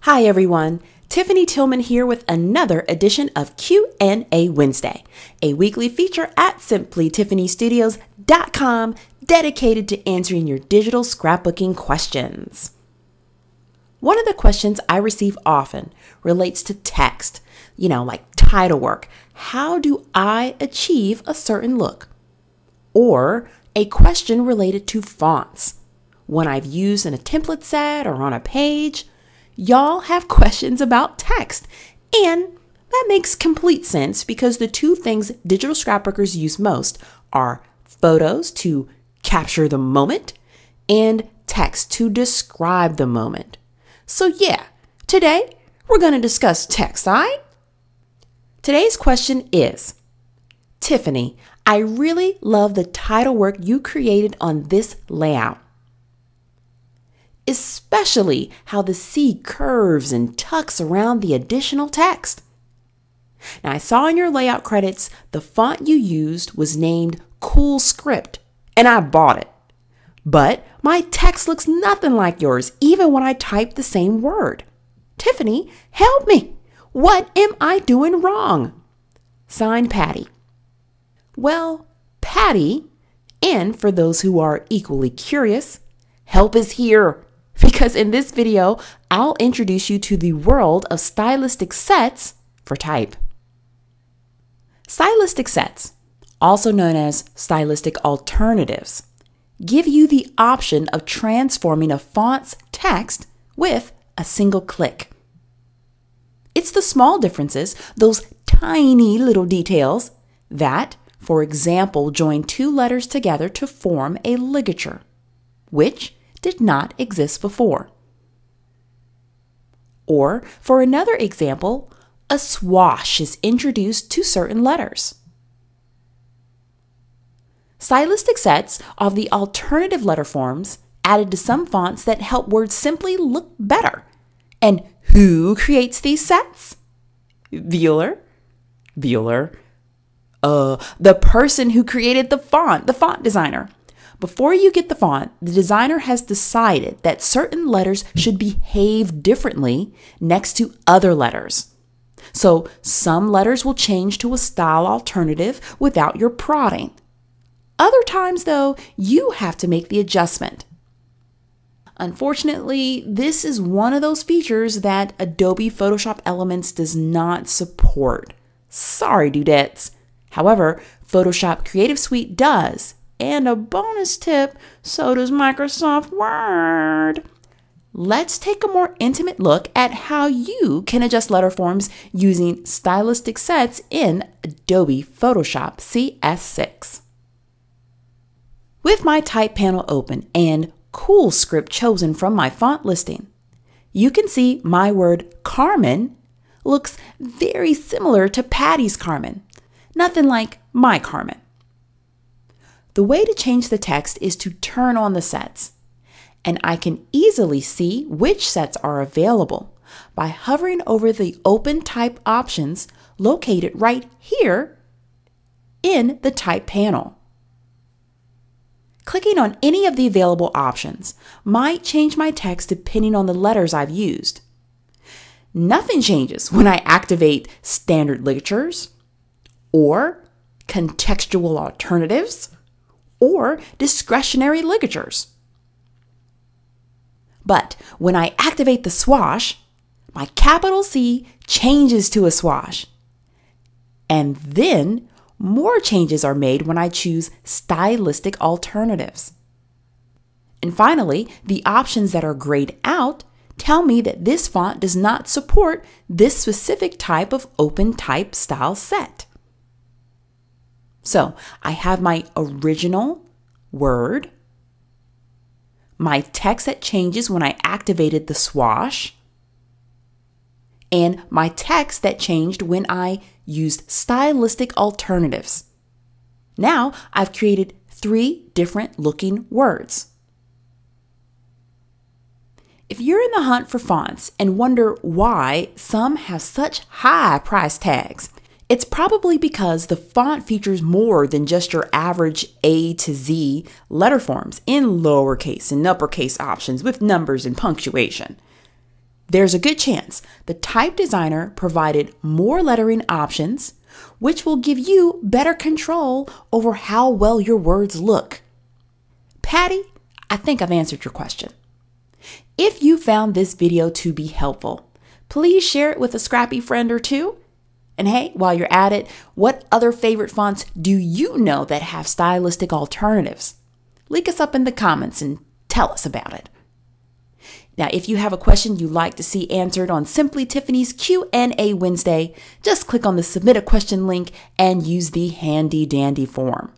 Hi everyone, Tiffany Tillman here with another edition of Q&A Wednesday, a weekly feature at simplytiffanystudios.com dedicated to answering your digital scrapbooking questions. One of the questions I receive often relates to text, like title work. How do I achieve a certain look? Or a question related to fonts. When I've used in a template set or on a page, y'all have questions about text. And that makes complete sense because the two things digital scrapbookers use most are photos to capture the moment and text to describe the moment. So yeah, today we're going to discuss text, all right? Today's question is, Tiffany, I really love the title work you created on this layout, especially how the C curves and tucks around the additional text. Now, I saw in your layout credits the font you used was named Cool Script, and I bought it. But my text looks nothing like yours, even when I type the same word. Tiffany, help me. What am I doing wrong? Signed, Patty. Well, Patty, and for those who are equally curious, help is here. Because in this video, I'll introduce you to the world of stylistic sets for type. Stylistic sets, also known as stylistic alternatives, give you the option of transforming a font's text with a single click. It's the small differences, those tiny little details that, for example, join two letters together to form a ligature, which did not exist before. Or, for another example, a swash is introduced to certain letters. Stylistic sets are the alternative letter forms added to some fonts that help words simply look better. And who creates these sets? The person who created the font designer. Before you get the font, the designer has decided that certain letters should behave differently next to other letters. So some letters will change to a style alternative without your prodding. Other times, though, you have to make the adjustment. Unfortunately, this is one of those features that Adobe Photoshop Elements does not support. Sorry, dudettes. However, Photoshop Creative Suite does. And a bonus tip, so does Microsoft Word. Let's take a more intimate look at how you can adjust letter forms using stylistic sets in Adobe Photoshop CS6. With my type panel open and Cool Script chosen from my font listing, you can see my word Carmen looks very similar to Patty's Carmen, nothing like my Carmen. The way to change the text is to turn on the sets, and I can easily see which sets are available by hovering over the Open Type options located right here in the Type panel. Clicking on any of the available options might change my text depending on the letters I've used. Nothing changes when I activate standard ligatures, or contextual alternatives, or discretionary ligatures. But when I activate the swash, my capital C changes to a swash. And then more changes are made when I choose stylistic alternatives. And finally, the options that are grayed out tell me that this font does not support this specific type of open type style set. So I have my original word, my text that changes when I activated the swash, and my text that changed when I used stylistic alternatives. Now I've created 3 different looking words. If you're in the hunt for fonts and wonder why some have such high price tags, it's probably because the font features more than just your average A to Z letter forms in lowercase and uppercase options with numbers and punctuation. There's a good chance the type designer provided more lettering options, which will give you better control over how well your words look. Patty, I think I've answered your question. If you found this video to be helpful, please share it with a scrappy friend or two. And hey, while you're at it, what other favorite fonts do you know that have stylistic alternatives? Link us up in the comments and tell us about it. Now, if you have a question you'd like to see answered on Simply Tiffany's Q&A Wednesday, just click on the Submit a Question link and use the handy dandy form.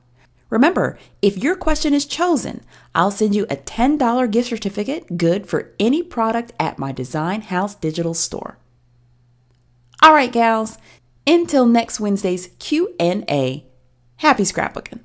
Remember, if your question is chosen, I'll send you a $10 gift certificate good for any product at my Design House digital store. All right, gals, until next Wednesday's Q&A, happy scrapbooking.